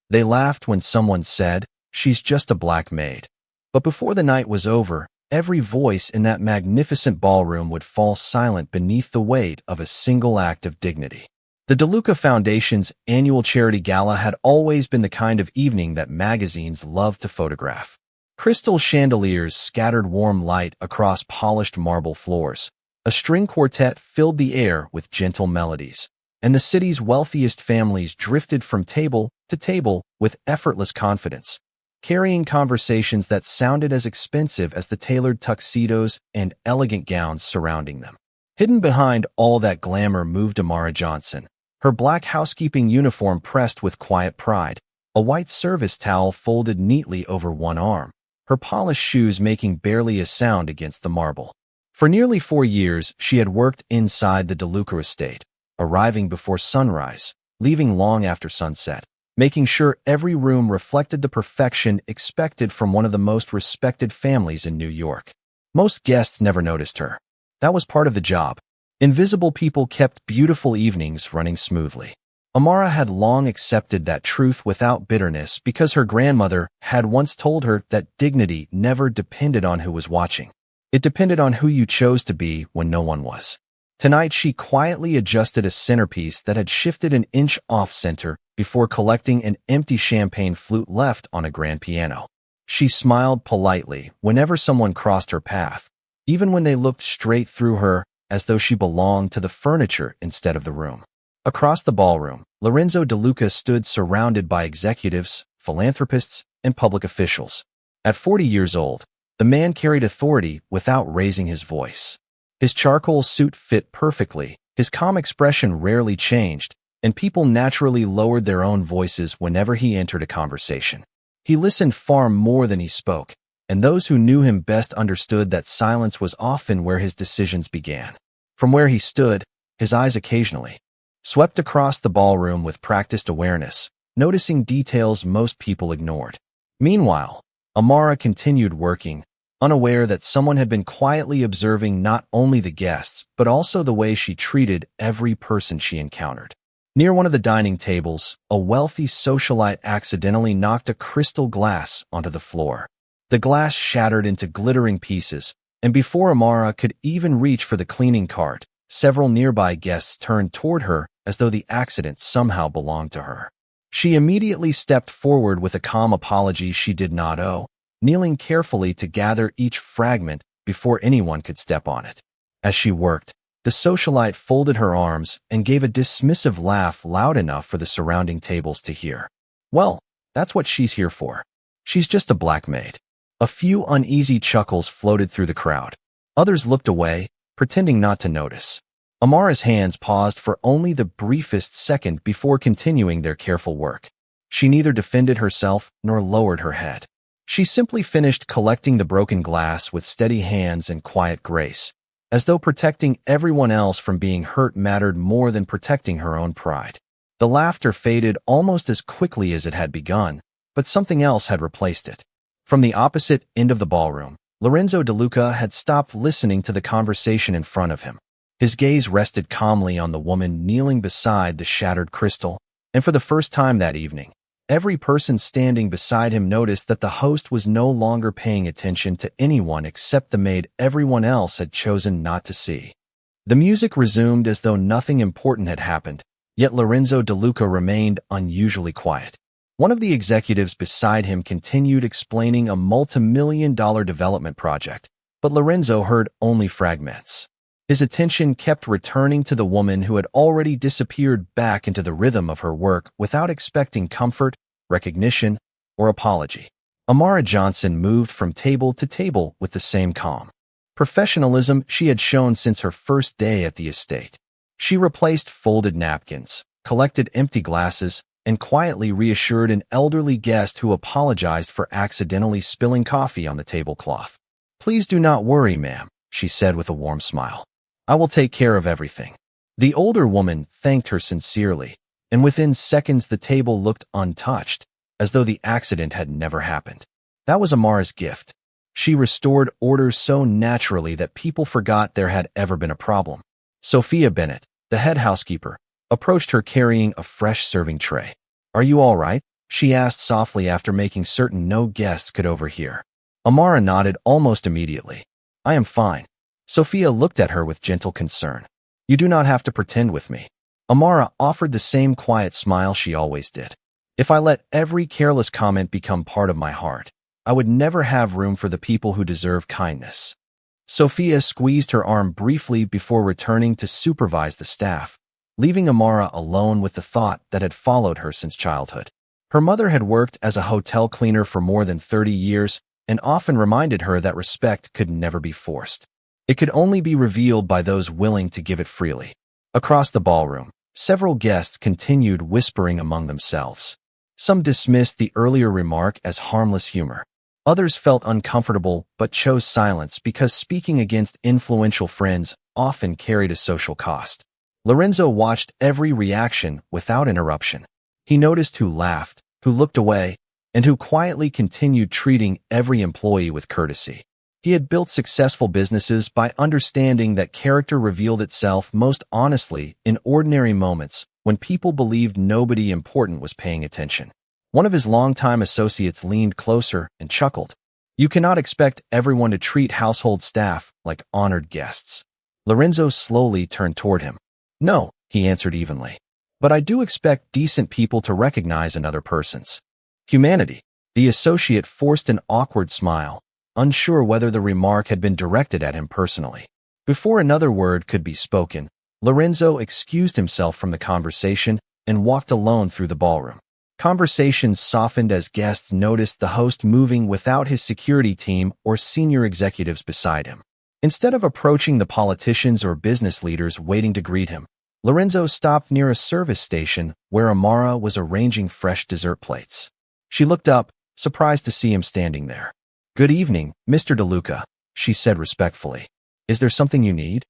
They laughed when someone said, "She's just a black maid." But before the night was over, every voice in that magnificent ballroom would fall silent beneath the weight of a single act of dignity. The DeLuca Foundation's annual charity gala had always been the kind of evening that magazines loved to photograph. Crystal chandeliers scattered warm light across polished marble floors. A string quartet filled the air with gentle melodies, and the city's wealthiest families drifted from table to table with effortless confidence, carrying conversations that sounded as expensive as the tailored tuxedos and elegant gowns surrounding them. Hidden behind all that glamour moved Amara Johnson, her black housekeeping uniform pressed with quiet pride, a white service towel folded neatly over one arm, her polished shoes making barely a sound against the marble. For nearly 4 years, she had worked inside the DeLuca estate, arriving before sunrise, leaving long after sunset, making sure every room reflected the perfection expected from one of the most respected families in New York. Most guests never noticed her. That was part of the job. Invisible people kept beautiful evenings running smoothly. Amara had long accepted that truth without bitterness because her grandmother had once told her that dignity never depended on who was watching. It depended on who you chose to be when no one was. Tonight, she quietly adjusted a centerpiece that had shifted an inch off-center before collecting an empty champagne flute left on a grand piano. She smiled politely whenever someone crossed her path, even when they looked straight through her, as though she belonged to the furniture instead of the room. Across the ballroom, Lorenzo DeLuca stood surrounded by executives, philanthropists, and public officials. At 40 years old, the man carried authority without raising his voice. His charcoal suit fit perfectly, his calm expression rarely changed, and people naturally lowered their own voices whenever he entered a conversation. He listened far more than he spoke, and those who knew him best understood that silence was often where his decisions began. From where he stood, his eyes occasionally swept across the ballroom with practiced awareness, noticing details most people ignored. Meanwhile, Amara continued working, unaware that someone had been quietly observing not only the guests, but also the way she treated every person she encountered. Near one of the dining tables, a wealthy socialite accidentally knocked a crystal glass onto the floor. The glass shattered into glittering pieces, and before Amara could even reach for the cleaning cart, several nearby guests turned toward her as though the accident somehow belonged to her. She immediately stepped forward with a calm apology she did not owe, kneeling carefully to gather each fragment before anyone could step on it. As she worked, the socialite folded her arms and gave a dismissive laugh loud enough for the surrounding tables to hear. "Well, that's what she's here for. She's just a black maid." A few uneasy chuckles floated through the crowd. Others looked away, pretending not to notice. Amara's hands paused for only the briefest second before continuing their careful work. She neither defended herself nor lowered her head. She simply finished collecting the broken glass with steady hands and quiet grace, as though protecting everyone else from being hurt mattered more than protecting her own pride. The laughter faded almost as quickly as it had begun, but something else had replaced it. From the opposite end of the ballroom, Lorenzo DeLuca had stopped listening to the conversation in front of him. His gaze rested calmly on the woman kneeling beside the shattered crystal, and for the first time that evening, every person standing beside him noticed that the host was no longer paying attention to anyone except the maid everyone else had chosen not to see. The music resumed as though nothing important had happened, yet Lorenzo DeLuca remained unusually quiet. One of the executives beside him continued explaining a multi-million-dollar development project, but Lorenzo heard only fragments. His attention kept returning to the woman who had already disappeared back into the rhythm of her work without expecting comfort, recognition, or apology. Amara Johnson moved from table to table with the same calm professionalism she had shown since her first day at the estate. She replaced folded napkins, collected empty glasses, and quietly reassured an elderly guest who apologized for accidentally spilling coffee on the tablecloth. "Please do not worry, ma'am," she said with a warm smile. "I will take care of everything." The older woman thanked her sincerely, and within seconds the table looked untouched, as though the accident had never happened. That was Amara's gift. She restored order so naturally that people forgot there had ever been a problem. Sophia Bennett, the head housekeeper, approached her carrying a fresh serving tray. "Are you all right?" she asked softly after making certain no guests could overhear. Amara nodded almost immediately. I am fine. Sophia looked at her with gentle concern. You do not have to pretend with me. Amara offered the same quiet smile she always did. If I let every careless comment become part of my heart, I would never have room for the people who deserve kindness. Sophia squeezed her arm briefly before returning to supervise the staff, leaving Amara alone with the thought that had followed her since childhood. Her mother had worked as a hotel cleaner for more than 30 years and often reminded her that respect could never be forced. It could only be revealed by those willing to give it freely. Across the ballroom, several guests continued whispering among themselves. Some dismissed the earlier remark as harmless humor. Others felt uncomfortable but chose silence because speaking against influential friends often carried a social cost. Lorenzo watched every reaction without interruption. He noticed who laughed, who looked away, and who quietly continued treating every employee with courtesy. He had built successful businesses by understanding that character revealed itself most honestly in ordinary moments when people believed nobody important was paying attention. One of his longtime associates leaned closer and chuckled. You cannot expect everyone to treat household staff like honored guests. Lorenzo slowly turned toward him. No, he answered evenly. But I do expect decent people to recognize another person's humanity. The associate forced an awkward smile, unsure whether the remark had been directed at him personally. Before another word could be spoken, Lorenzo excused himself from the conversation and walked alone through the ballroom. Conversations softened as guests noticed the host moving without his security team or senior executives beside him. Instead of approaching the politicians or business leaders waiting to greet him, Lorenzo stopped near a service station where Amara was arranging fresh dessert plates. She looked up, surprised to see him standing there. Good evening, Mr. DeLuca, she said respectfully. Is there something you need?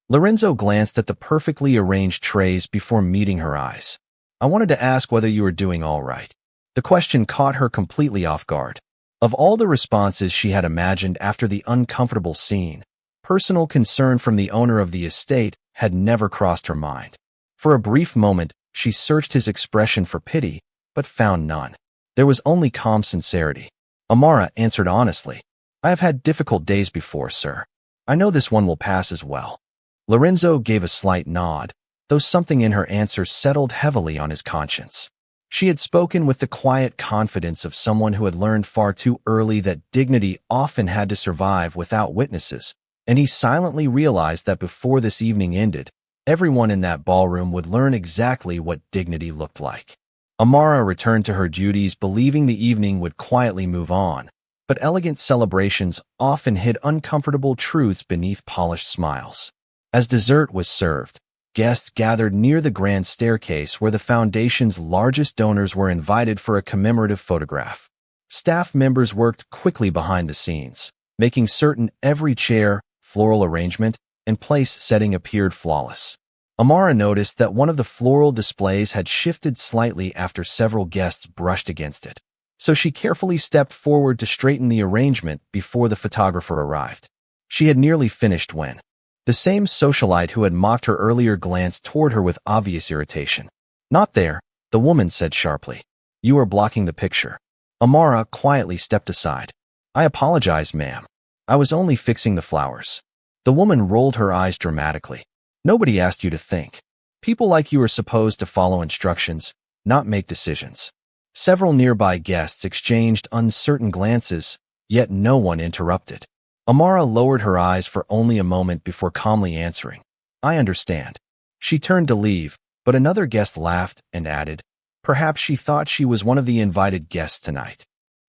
Lorenzo glanced at the perfectly arranged trays before meeting her eyes. I wanted to ask whether you were doing all right. The question caught her completely off guard. Of all the responses she had imagined after the uncomfortable scene, personal concern from the owner of the estate had never crossed her mind. For a brief moment, she searched his expression for pity, but found none. There was only calm sincerity. Amara answered honestly. I have had difficult days before, sir. I know this one will pass as well. Lorenzo gave a slight nod, though something in her answer settled heavily on his conscience. She had spoken with the quiet confidence of someone who had learned far too early that dignity often had to survive without witnesses, and he silently realized that before this evening ended, everyone in that ballroom would learn exactly what dignity looked like. Amara returned to her duties believing the evening would quietly move on, but elegant celebrations often hid uncomfortable truths beneath polished smiles. As dessert was served, guests gathered near the grand staircase where the foundation's largest donors were invited for a commemorative photograph. Staff members worked quickly behind the scenes, making certain every chair, floral arrangement, and place setting appeared flawless. Amara noticed that one of the floral displays had shifted slightly after several guests brushed against it, so she carefully stepped forward to straighten the arrangement before the photographer arrived. She had nearly finished when the same socialite who had mocked her earlier glanced toward her with obvious irritation. Not there, the woman said sharply. You are blocking the picture. Amara quietly stepped aside. I apologize, ma'am. I was only fixing the flowers. The woman rolled her eyes dramatically. Nobody asked you to think. People like you are supposed to follow instructions, not make decisions. Several nearby guests exchanged uncertain glances, yet no one interrupted. Amara lowered her eyes for only a moment before calmly answering. I understand. She turned to leave, but another guest laughed and added, perhaps she thought she was one of the invited guests tonight.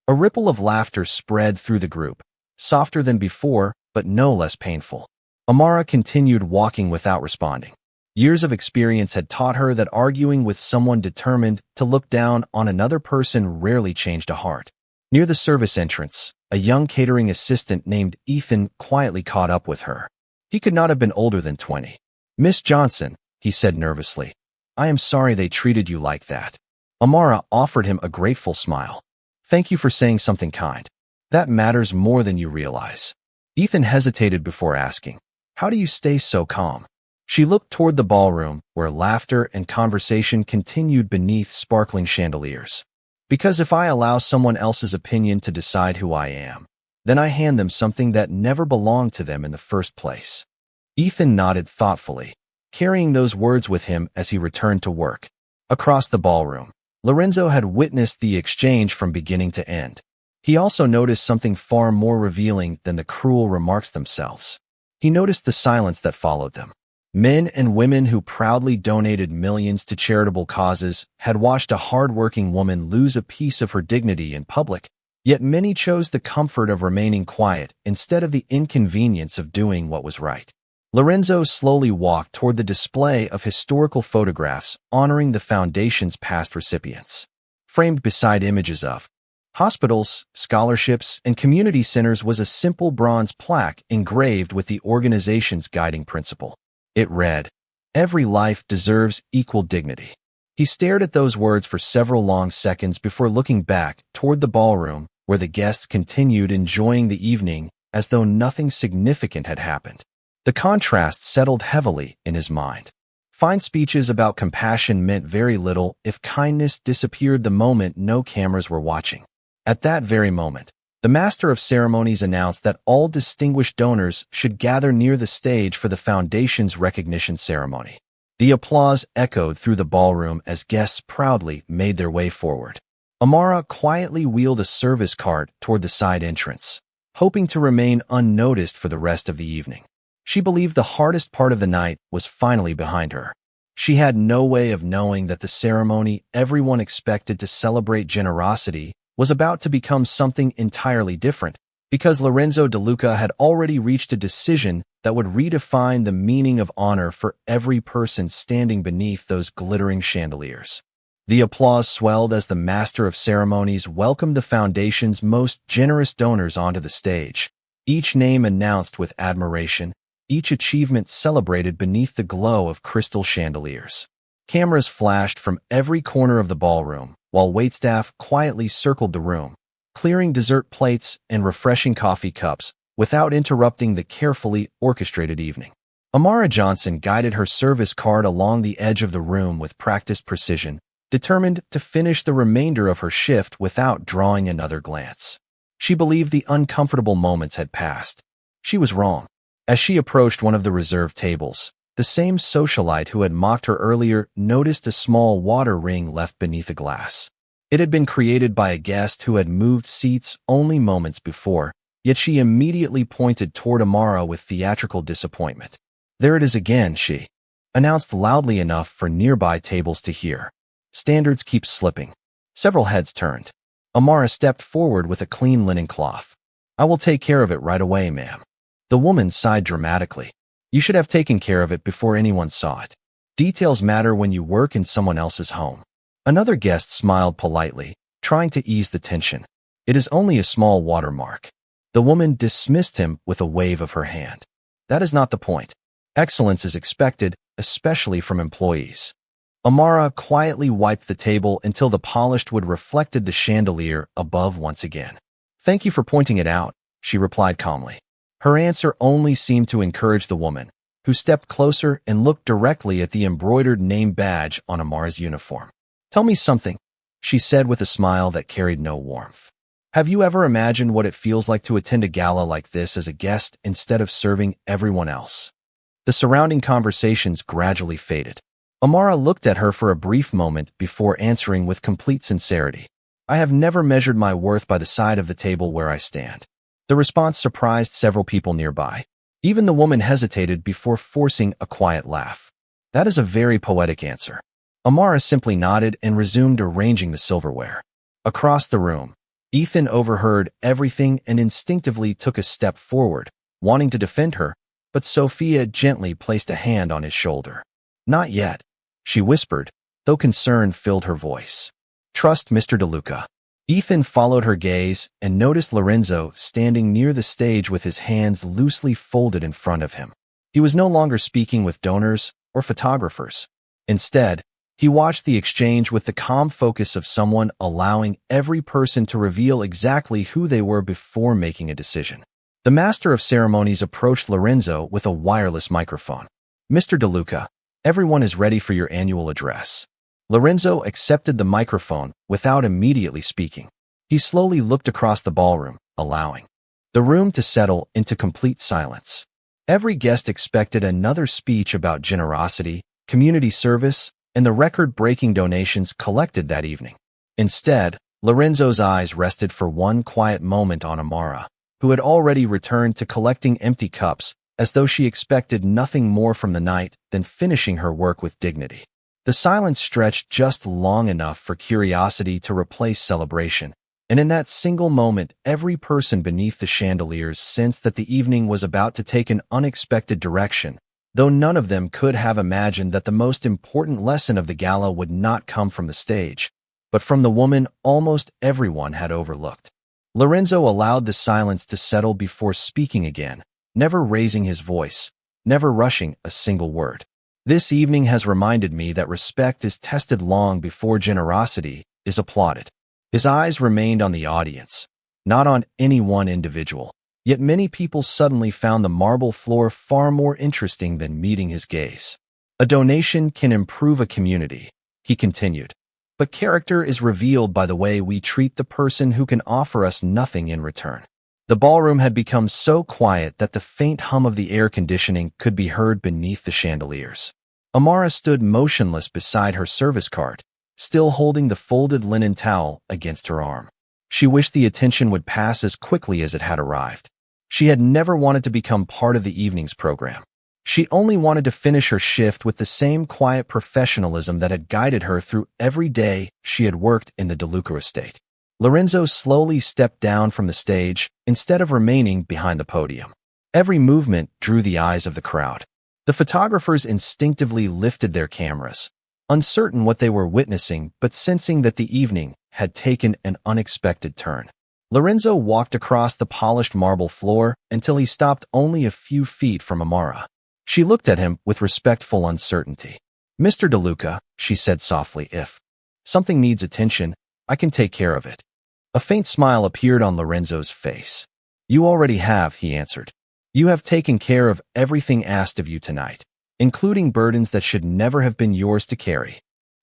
A ripple of laughter spread through the group, softer than before, but no less painful. Amara continued walking without responding. Years of experience had taught her that arguing with someone determined to look down on another person rarely changed a heart. Near the service entrance, a young catering assistant named Ethan quietly caught up with her. He could not have been older than 20. Miss Johnson, he said nervously, I am sorry they treated you like that. Amara offered him a grateful smile. Thank you for saying something kind. That matters more than you realize. Ethan hesitated before asking, how do you stay so calm? She looked toward the ballroom, where laughter and conversation continued beneath sparkling chandeliers. Because if I allow someone else's opinion to decide who I am, then I hand them something that never belonged to them in the first place. Ethan nodded thoughtfully, carrying those words with him as he returned to work. Across the ballroom, Lorenzo had witnessed the exchange from beginning to end. He also noticed something far more revealing than the cruel remarks themselves. He noticed the silence that followed them. Men and women who proudly donated millions to charitable causes had watched a hard-working woman lose a piece of her dignity in public, yet many chose the comfort of remaining quiet instead of the inconvenience of doing what was right. Lorenzo slowly walked toward the display of historical photographs honoring the foundation's past recipients. Framed beside images of hospitals, scholarships, and community centers was a simple bronze plaque engraved with the organization's guiding principle. It read, "Every life deserves equal dignity." He stared at those words for several long seconds before looking back toward the ballroom, where the guests continued enjoying the evening as though nothing significant had happened. The contrast settled heavily in his mind. Fine speeches about compassion meant very little if kindness disappeared the moment no cameras were watching. At that very moment, the Master of Ceremonies announced that all distinguished donors should gather near the stage for the Foundation's recognition ceremony. The applause echoed through the ballroom as guests proudly made their way forward. Amara quietly wheeled a service cart toward the side entrance, hoping to remain unnoticed for the rest of the evening. She believed the hardest part of the night was finally behind her. She had no way of knowing that the ceremony everyone expected to celebrate generosity was about to become something entirely different, because Lorenzo DeLuca had already reached a decision that would redefine the meaning of honor for every person standing beneath those glittering chandeliers. The applause swelled as the Master of Ceremonies welcomed the Foundation's most generous donors onto the stage, each name announced with admiration, each achievement celebrated beneath the glow of crystal chandeliers. Cameras flashed from every corner of the ballroom, while waitstaff quietly circled the room, clearing dessert plates and refreshing coffee cups without interrupting the carefully orchestrated evening. Amara Johnson guided her service cart along the edge of the room with practiced precision, determined to finish the remainder of her shift without drawing another glance. She believed the uncomfortable moments had passed. She was wrong. As she approached one of the reserved tables, the same socialite who had mocked her earlier noticed a small water ring left beneath a glass. It had been created by a guest who had moved seats only moments before, yet she immediately pointed toward Amara with theatrical disappointment. "There it is again," she announced loudly enough for nearby tables to hear. "Standards keep slipping." Several heads turned. Amara stepped forward with a clean linen cloth. "I will take care of it right away, ma'am." The woman sighed dramatically. "You should have taken care of it before anyone saw it. Details matter when you work in someone else's home." Another guest smiled politely, trying to ease the tension. "It is only a small watermark." The woman dismissed him with a wave of her hand. "That is not the point. Excellence is expected, especially from employees." Amara quietly wiped the table until the polished wood reflected the chandelier above once again. "Thank you for pointing it out," she replied calmly. Her answer only seemed to encourage the woman, who stepped closer and looked directly at the embroidered name badge on Amara's uniform. "Tell me something," she said with a smile that carried no warmth. "Have you ever imagined what it feels like to attend a gala like this as a guest instead of serving everyone else?" The surrounding conversations gradually faded. Amara looked at her for a brief moment before answering with complete sincerity. "I have never measured my worth by the side of the table where I stand." The response surprised several people nearby. Even the woman hesitated before forcing a quiet laugh. "That is a very poetic answer." Amara simply nodded and resumed arranging the silverware. Across the room, Ethan overheard everything and instinctively took a step forward, wanting to defend her, but Sophia gently placed a hand on his shoulder. "Not yet," she whispered, though concern filled her voice. "Trust Mr. DeLuca." Ethan followed her gaze and noticed Lorenzo standing near the stage with his hands loosely folded in front of him. He was no longer speaking with donors or photographers. Instead, he watched the exchange with the calm focus of someone allowing every person to reveal exactly who they were before making a decision. The Master of Ceremonies approached Lorenzo with a wireless microphone. "Mr. DeLuca, everyone is ready for your annual address." Lorenzo accepted the microphone without immediately speaking. He slowly looked across the ballroom, allowing the room to settle into complete silence. Every guest expected another speech about generosity, community service, and the record-breaking donations collected that evening. Instead, Lorenzo's eyes rested for one quiet moment on Amara, who had already returned to collecting empty cups, as though she expected nothing more from the night than finishing her work with dignity. The silence stretched just long enough for curiosity to replace celebration, and in that single moment, every person beneath the chandeliers sensed that the evening was about to take an unexpected direction, though none of them could have imagined that the most important lesson of the gala would not come from the stage, but from the woman almost everyone had overlooked. Lorenzo allowed the silence to settle before speaking again, never raising his voice, never rushing a single word. This evening has reminded me that respect is tested long before generosity is applauded. His eyes remained on the audience, not on any one individual. Yet many people suddenly found the marble floor far more interesting than meeting his gaze. A donation can improve a community, he continued, but character is revealed by the way we treat the person who can offer us nothing in return. The ballroom had become so quiet that the faint hum of the air conditioning could be heard beneath the chandeliers. Amara stood motionless beside her service cart, still holding the folded linen towel against her arm. She wished the attention would pass as quickly as it had arrived. She had never wanted to become part of the evening's program. She only wanted to finish her shift with the same quiet professionalism that had guided her through every day she had worked in the DeLuca estate. Lorenzo slowly stepped down from the stage instead of remaining behind the podium. Every movement drew the eyes of the crowd. The photographers instinctively lifted their cameras, uncertain what they were witnessing but sensing that the evening had taken an unexpected turn. Lorenzo walked across the polished marble floor until he stopped only a few feet from Amara. She looked at him with respectful uncertainty. "Mr. DeLuca," she said softly, "if something needs attention, I can take care of it." A faint smile appeared on Lorenzo's face. "You already have," he answered. "You have taken care of everything asked of you tonight, including burdens that should never have been yours to carry."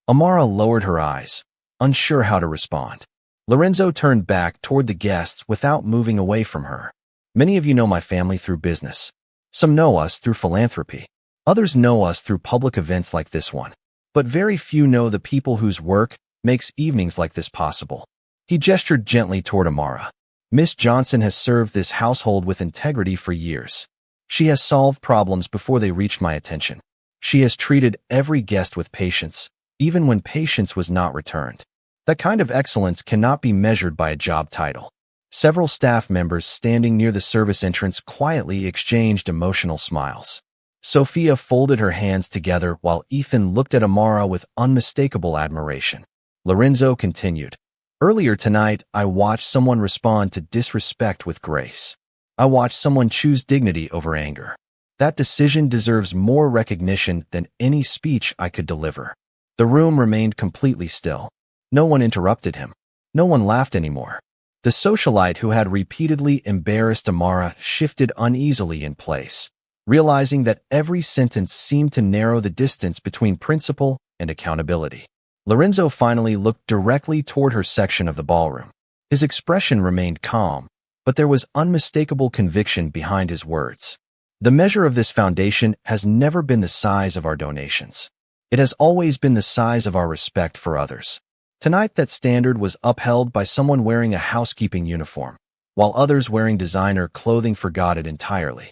Amara lowered her eyes, unsure how to respond. Lorenzo turned back toward the guests without moving away from her. "Many of you know my family through business. Some know us through philanthropy. Others know us through public events like this one. But very few know the people whose work makes evenings like this possible." He gestured gently toward Amara. "Miss Johnson has served this household with integrity for years. She has solved problems before they reached my attention. She has treated every guest with patience, even when patience was not returned. That kind of excellence cannot be measured by a job title." Several staff members standing near the service entrance quietly exchanged emotional smiles. Sophia folded her hands together while Ethan looked at Amara with unmistakable admiration. Lorenzo continued, "Earlier tonight, I watched someone respond to disrespect with grace. I watched someone choose dignity over anger. That decision deserves more recognition than any speech I could deliver." The room remained completely still. No one interrupted him. No one laughed anymore. The socialite who had repeatedly embarrassed Amara shifted uneasily in place, realizing that every sentence seemed to narrow the distance between principle and accountability. Lorenzo finally looked directly toward her section of the ballroom. His expression remained calm, but there was unmistakable conviction behind his words. "The measure of this foundation has never been the size of our donations. It has always been the size of our respect for others. Tonight that standard was upheld by someone wearing a housekeeping uniform, while others wearing designer clothing forgot it entirely."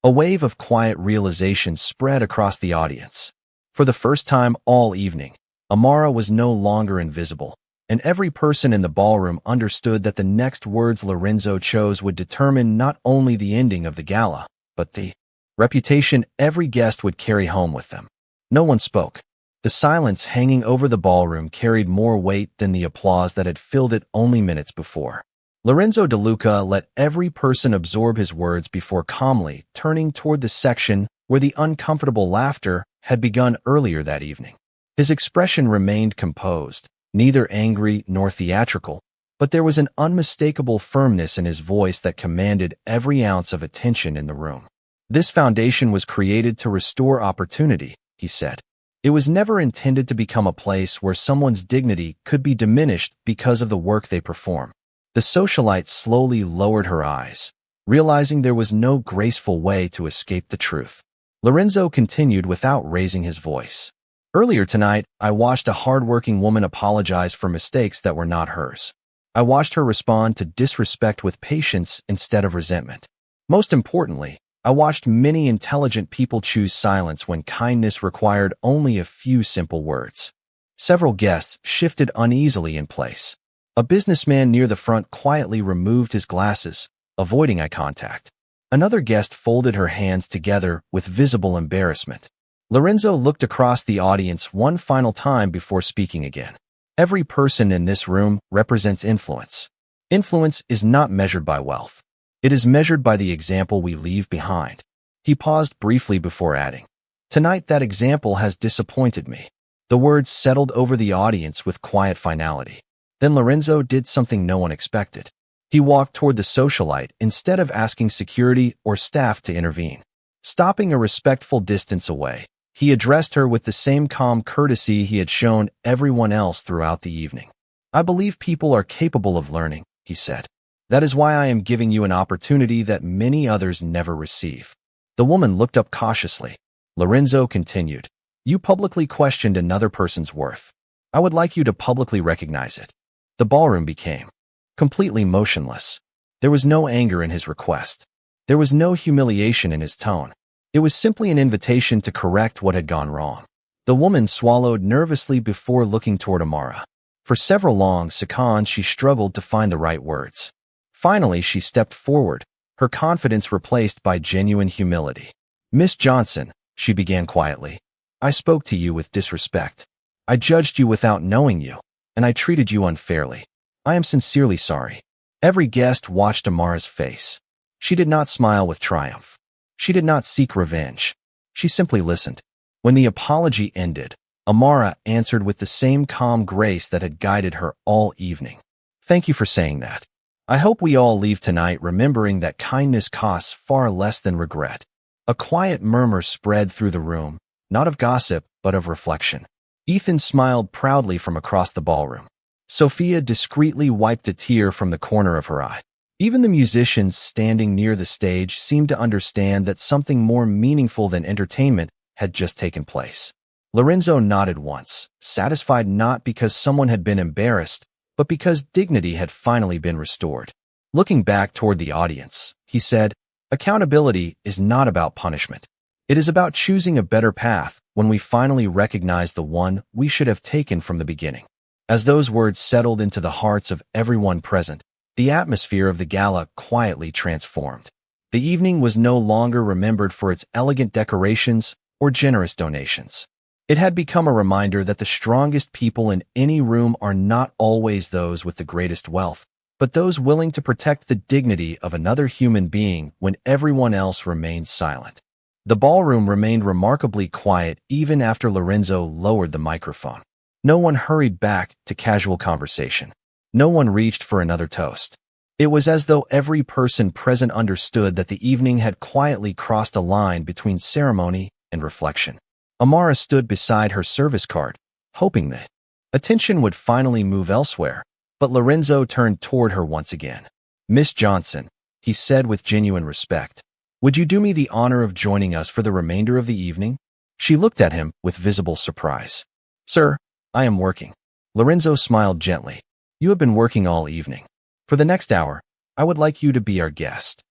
A wave of quiet realization spread across the audience. For the first time all evening, Amara was no longer invisible, and every person in the ballroom understood that the next words Lorenzo chose would determine not only the ending of the gala, but the reputation every guest would carry home with them. No one spoke. The silence hanging over the ballroom carried more weight than the applause that had filled it only minutes before. Lorenzo DeLuca let every person absorb his words before calmly turning toward the section where the uncomfortable laughter had begun earlier that evening. His expression remained composed, neither angry nor theatrical, but there was an unmistakable firmness in his voice that commanded every ounce of attention in the room. "This foundation was created to restore opportunity," he said. It was never intended to become a place where someone's dignity could be diminished because of the work they perform. The socialite slowly lowered her eyes, realizing there was no graceful way to escape the truth. Lorenzo continued without raising his voice. Earlier tonight, I watched a hard-working woman apologize for mistakes that were not hers. I watched her respond to disrespect with patience instead of resentment. Most importantly, I watched many intelligent people choose silence when kindness required only a few simple words. Several guests shifted uneasily in place. A businessman near the front quietly removed his glasses, avoiding eye contact. Another guest folded her hands together with visible embarrassment. Lorenzo looked across the audience one final time before speaking again. Every person in this room represents influence. Influence is not measured by wealth. It is measured by the example we leave behind. He paused briefly before adding, "Tonight that example has disappointed me." The words settled over the audience with quiet finality. Then Lorenzo did something no one expected. He walked toward the socialite instead of asking security or staff to intervene. Stopping a respectful distance away, he addressed her with the same calm courtesy he had shown everyone else throughout the evening. "I believe people are capable of learning," he said. "That is why I am giving you an opportunity that many others never receive." The woman looked up cautiously. Lorenzo continued, "You publicly questioned another person's worth. I would like you to publicly recognize it." The ballroom became completely motionless. There was no anger in his request. There was no humiliation in his tone. It was simply an invitation to correct what had gone wrong. The woman swallowed nervously before looking toward Amara. For several long seconds, she struggled to find the right words. Finally, she stepped forward, her confidence replaced by genuine humility. "Miss Johnson," she began quietly, "I spoke to you with disrespect. I judged you without knowing you, and I treated you unfairly. I am sincerely sorry." Every guest watched Amara's face. She did not smile with triumph. She did not seek revenge. She simply listened. When the apology ended, Amara answered with the same calm grace that had guided her all evening. "Thank you for saying that. I hope we all leave tonight remembering that kindness costs far less than regret." A quiet murmur spread through the room, not of gossip, but of reflection. Ethan smiled proudly from across the ballroom. Sophia discreetly wiped a tear from the corner of her eye. Even the musicians standing near the stage seemed to understand that something more meaningful than entertainment had just taken place. Lorenzo nodded once, satisfied not because someone had been embarrassed, but because dignity had finally been restored. Looking back toward the audience, he said, "Accountability is not about punishment. It is about choosing a better path when we finally recognize the one we should have taken from the beginning." As those words settled into the hearts of everyone present, the atmosphere of the gala quietly transformed. The evening was no longer remembered for its elegant decorations or generous donations. It had become a reminder that the strongest people in any room are not always those with the greatest wealth, but those willing to protect the dignity of another human being when everyone else remains silent. The ballroom remained remarkably quiet even after Lorenzo lowered the microphone. No one hurried back to casual conversation. No one reached for another toast. It was as though every person present understood that the evening had quietly crossed a line between ceremony and reflection. Amara stood beside her service card, hoping that attention would finally move elsewhere, but Lorenzo turned toward her once again. "Miss Johnson," he said with genuine respect, "would you do me the honor of joining us for the remainder of the evening?" She looked at him with visible surprise. "Sir, I am working." Lorenzo smiled gently. "You have been working all evening. For the next hour, I would like you to be our guest."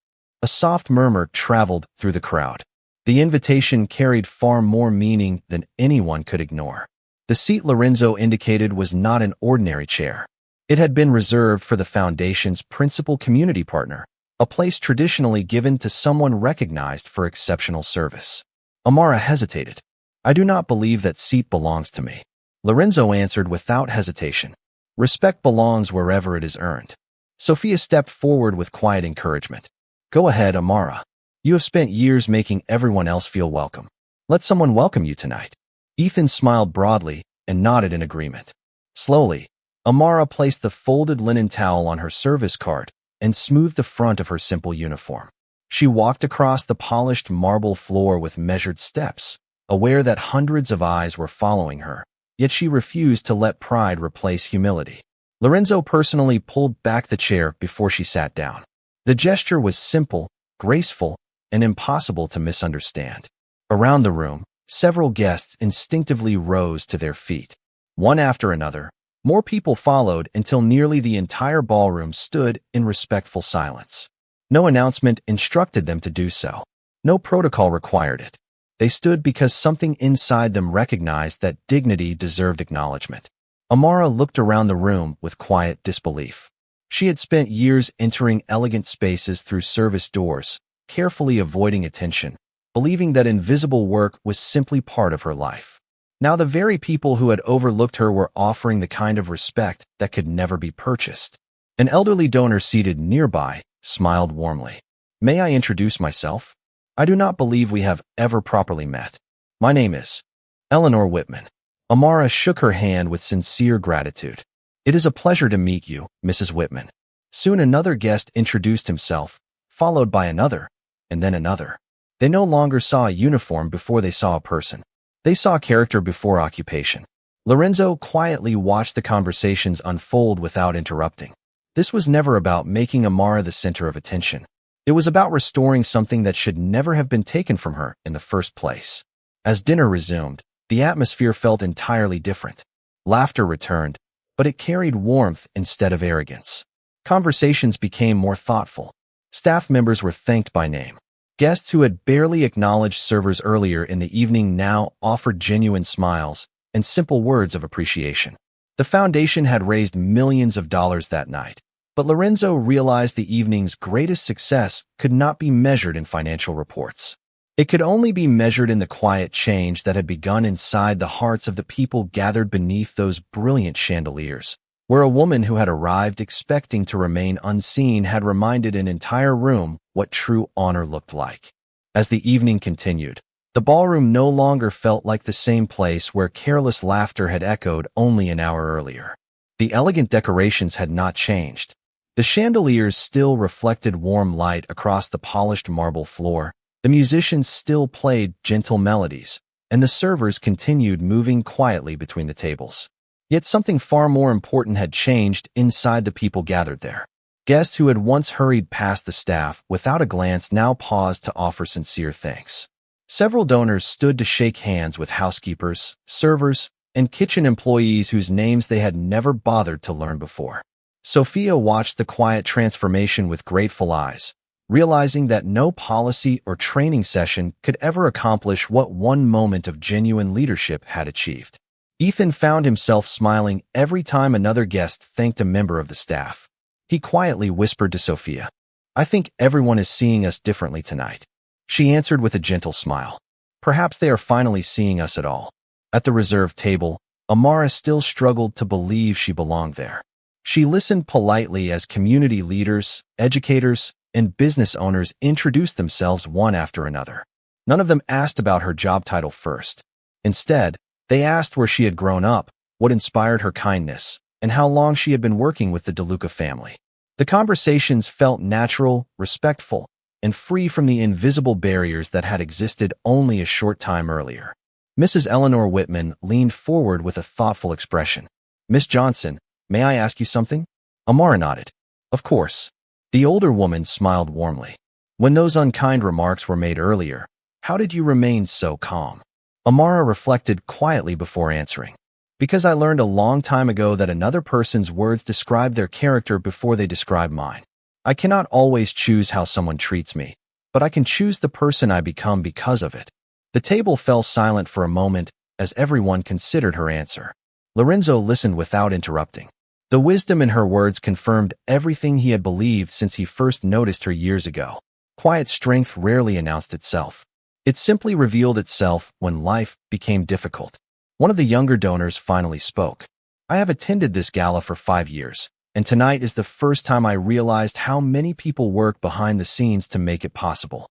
A soft murmur traveled through the crowd. The invitation carried far more meaning than anyone could ignore. The seat Lorenzo indicated was not an ordinary chair. It had been reserved for the foundation's principal community partner, a place traditionally given to someone recognized for exceptional service. Amara hesitated. "I do not believe that seat belongs to me." Lorenzo answered without hesitation. "Respect belongs wherever it is earned." Sophia stepped forward with quiet encouragement. "Go ahead, Amara. You have spent years making everyone else feel welcome. Let someone welcome you tonight." Ethan smiled broadly and nodded in agreement. Slowly, Amara placed the folded linen towel on her service card and smoothed the front of her simple uniform. She walked across the polished marble floor with measured steps, aware that hundreds of eyes were following her, yet she refused to let pride replace humility. Lorenzo personally pulled back the chair before she sat down. The gesture was simple, graceful, and impossible to misunderstand. Around the room, several guests instinctively rose to their feet. One after another, more people followed until nearly the entire ballroom stood in respectful silence. No announcement instructed them to do so. No protocol required it. They stood because something inside them recognized that dignity deserved acknowledgement. Amara looked around the room with quiet disbelief. She had spent years entering elegant spaces through service doors, carefully avoiding attention, believing that invisible work was simply part of her life. Now the very people who had overlooked her were offering the kind of respect that could never be purchased. An elderly donor seated nearby smiled warmly. "May I introduce myself? I do not believe we have ever properly met. My name is Eleanor Whitman." Amara shook her hand with sincere gratitude. "It is a pleasure to meet you, Mrs. Whitman." Soon another guest introduced himself, followed by another, and then another. They no longer saw a uniform before they saw a person. They saw character before occupation. Lorenzo quietly watched the conversations unfold without interrupting. This was never about making Amara the center of attention. It was about restoring something that should never have been taken from her in the first place. As dinner resumed, the atmosphere felt entirely different. Laughter returned, but it carried warmth instead of arrogance. Conversations became more thoughtful. Staff members were thanked by name. Guests who had barely acknowledged servers earlier in the evening now offered genuine smiles and simple words of appreciation. The foundation had raised millions of dollars that night, but Lorenzo realized the evening's greatest success could not be measured in financial reports. It could only be measured in the quiet change that had begun inside the hearts of the people gathered beneath those brilliant chandeliers, where a woman who had arrived expecting to remain unseen had reminded an entire room what true honor looked like. As the evening continued, the ballroom no longer felt like the same place where careless laughter had echoed only an hour earlier. The elegant decorations had not changed. The chandeliers still reflected warm light across the polished marble floor. The musicians still played gentle melodies, and the servers continued moving quietly between the tables. Yet something far more important had changed inside the people gathered there. Guests who had once hurried past the staff without a glance now paused to offer sincere thanks. Several donors stood to shake hands with housekeepers, servers, and kitchen employees whose names they had never bothered to learn before. Sophia watched the quiet transformation with grateful eyes, realizing that no policy or training session could ever accomplish what one moment of genuine leadership had achieved. Ethan found himself smiling every time another guest thanked a member of the staff. He quietly whispered to Sophia, "I think everyone is seeing us differently tonight." She answered with a gentle smile. "Perhaps they are finally seeing us at all." At the reserved table, Amara still struggled to believe she belonged there. She listened politely as community leaders, educators, and business owners introduced themselves one after another. None of them asked about her job title first. Instead, they asked where she had grown up, what inspired her kindness, and how long she had been working with the DeLuca family. The conversations felt natural, respectful, and free from the invisible barriers that had existed only a short time earlier. Mrs. Eleanor Whitman leaned forward with a thoughtful expression. "Miss Johnson, may I ask you something?" Amara nodded. "Of course." The older woman smiled warmly. "When those unkind remarks were made earlier, how did you remain so calm?" Amara reflected quietly before answering. "Because I learned a long time ago that another person's words describe their character before they describe mine. I cannot always choose how someone treats me, but I can choose the person I become because of it." The table fell silent for a moment as everyone considered her answer. Lorenzo listened without interrupting. The wisdom in her words confirmed everything he had believed since he first noticed her years ago. Quiet strength rarely announced itself. It simply revealed itself when life became difficult. One of the younger donors finally spoke. "I have attended this gala for 5 years, and tonight is the first time I realized how many people work behind the scenes to make it possible."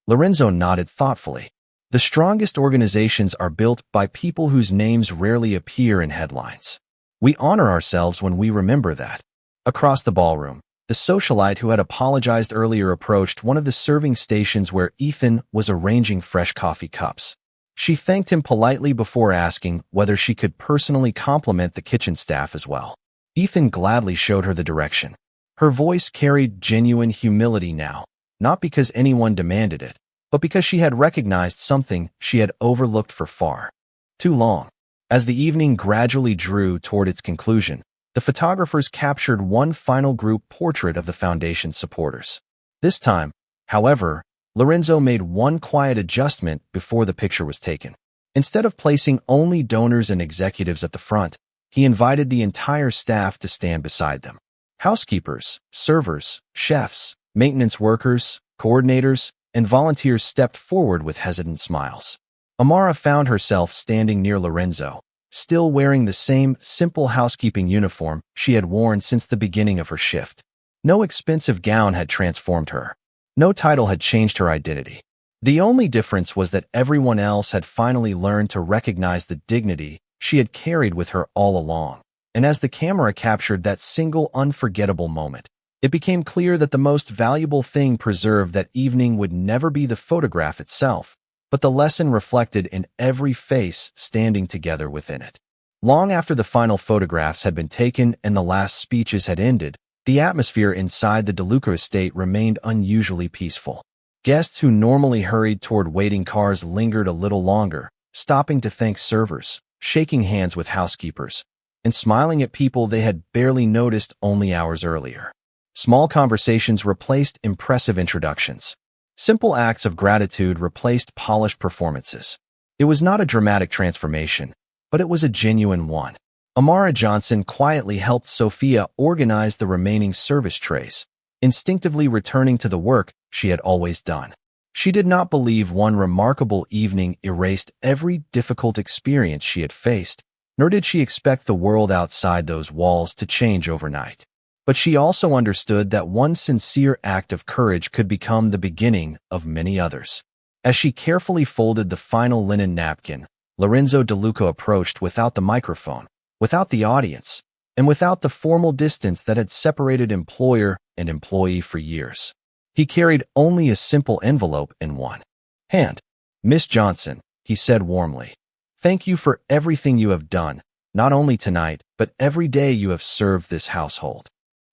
Lorenzo nodded thoughtfully. The strongest organizations are built by people whose names rarely appear in headlines. We honor ourselves when we remember that. Across the ballroom, the socialite who had apologized earlier approached one of the serving stations where Ethan was arranging fresh coffee cups. She thanked him politely before asking whether she could personally compliment the kitchen staff as well. Ethan gladly showed her the direction. Her voice carried genuine humility now, not because anyone demanded it, but because she had recognized something she had overlooked for far too long. As the evening gradually drew toward its conclusion, the photographers captured one final group portrait of the foundation's supporters. This time, however, Lorenzo made one quiet adjustment before the picture was taken. Instead of placing only donors and executives at the front, he invited the entire staff to stand beside them. Housekeepers, servers, chefs, maintenance workers, coordinators, and volunteers stepped forward with hesitant smiles. Amara found herself standing near Lorenzo, still wearing the same simple housekeeping uniform she had worn since the beginning of her shift. No expensive gown had transformed her. No title had changed her identity. The only difference was that everyone else had finally learned to recognize the dignity she had carried with her all along. And as the camera captured that single unforgettable moment, it became clear that the most valuable thing preserved that evening would never be the photograph itself, but the lesson reflected in every face standing together within it. Long after the final photographs had been taken and the last speeches had ended, the atmosphere inside the DeLuca estate remained unusually peaceful. Guests who normally hurried toward waiting cars lingered a little longer, stopping to thank servers, shaking hands with housekeepers, and smiling at people they had barely noticed only hours earlier. Small conversations replaced impressive introductions. Simple acts of gratitude replaced polished performances. It was not a dramatic transformation, but it was a genuine one. Amara Johnson quietly helped Sophia organize the remaining service trays, instinctively returning to the work she had always done. She did not believe one remarkable evening erased every difficult experience she had faced, nor did she expect the world outside those walls to change overnight. But she also understood that one sincere act of courage could become the beginning of many others. As she carefully folded the final linen napkin, Lorenzo DeLuca approached without the microphone, without the audience, and without the formal distance that had separated employer and employee for years. He carried only a simple envelope in one hand. "Miss Johnson," he said warmly, "thank you for everything you have done, not only tonight, but every day you have served this household."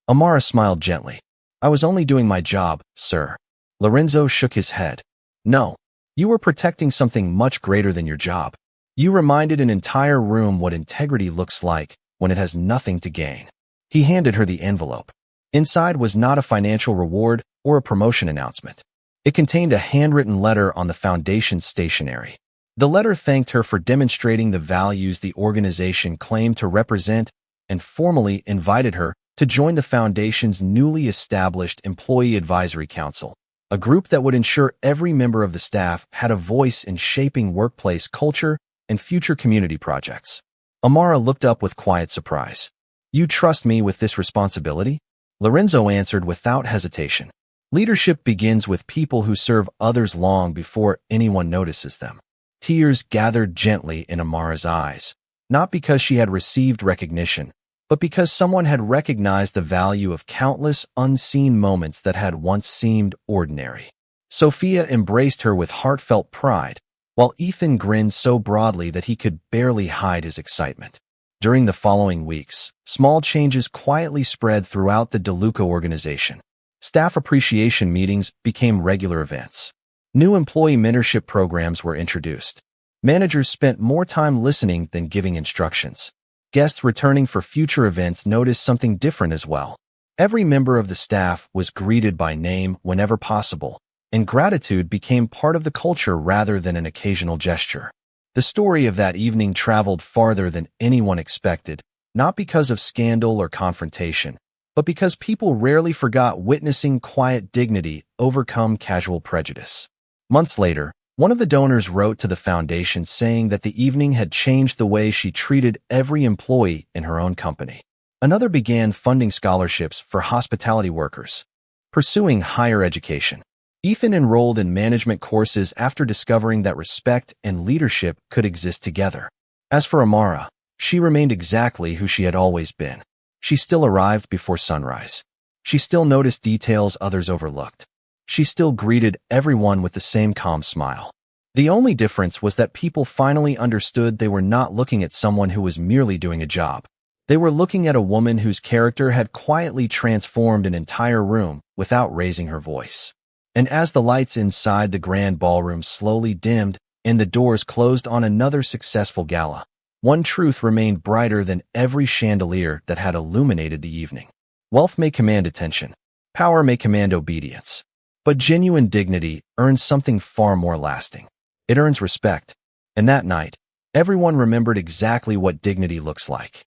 Amara smiled gently. "I was only doing my job, sir." Lorenzo shook his head. "No, you were protecting something much greater than your job. You reminded an entire room what integrity looks like when it has nothing to gain." He handed her the envelope. Inside was not a financial reward or a promotion announcement. It contained a handwritten letter on the foundation's stationery. The letter thanked her for demonstrating the values the organization claimed to represent and formally invited her to join the foundation's newly established Employee Advisory Council, a group that would ensure every member of the staff had a voice in shaping workplace culture and future community projects. Amara looked up with quiet surprise. "You trust me with this responsibility?" Lorenzo answered without hesitation. "Leadership begins with people who serve others long before anyone notices them." Tears gathered gently in Amara's eyes, not because she had received recognition, but because someone had recognized the value of countless unseen moments that had once seemed ordinary. Sophia embraced her with heartfelt pride, while Ethan grinned so broadly that he could barely hide his excitement. During the following weeks, small changes quietly spread throughout the DeLuca organization. Staff appreciation meetings became regular events. New employee mentorship programs were introduced. Managers spent more time listening than giving instructions. Guests returning for future events noticed something different as well. Every member of the staff was greeted by name whenever possible, and gratitude became part of the culture rather than an occasional gesture. The story of that evening traveled farther than anyone expected, not because of scandal or confrontation, but because people rarely forgot witnessing quiet dignity overcome casual prejudice. Months later, one of the donors wrote to the foundation saying that the evening had changed the way she treated every employee in her own company. Another began funding scholarships for hospitality workers, pursuing higher education. Ethan enrolled in management courses after discovering that respect and leadership could exist together. As for Amara, she remained exactly who she had always been. She still arrived before sunrise. She still noticed details others overlooked. She still greeted everyone with the same calm smile. The only difference was that people finally understood they were not looking at someone who was merely doing a job. They were looking at a woman whose character had quietly transformed an entire room without raising her voice. And as the lights inside the grand ballroom slowly dimmed and the doors closed on another successful gala, one truth remained brighter than every chandelier that had illuminated the evening. Wealth may command attention. Power may command obedience. But genuine dignity earns something far more lasting. It earns respect. And that night, everyone remembered exactly what dignity looks like.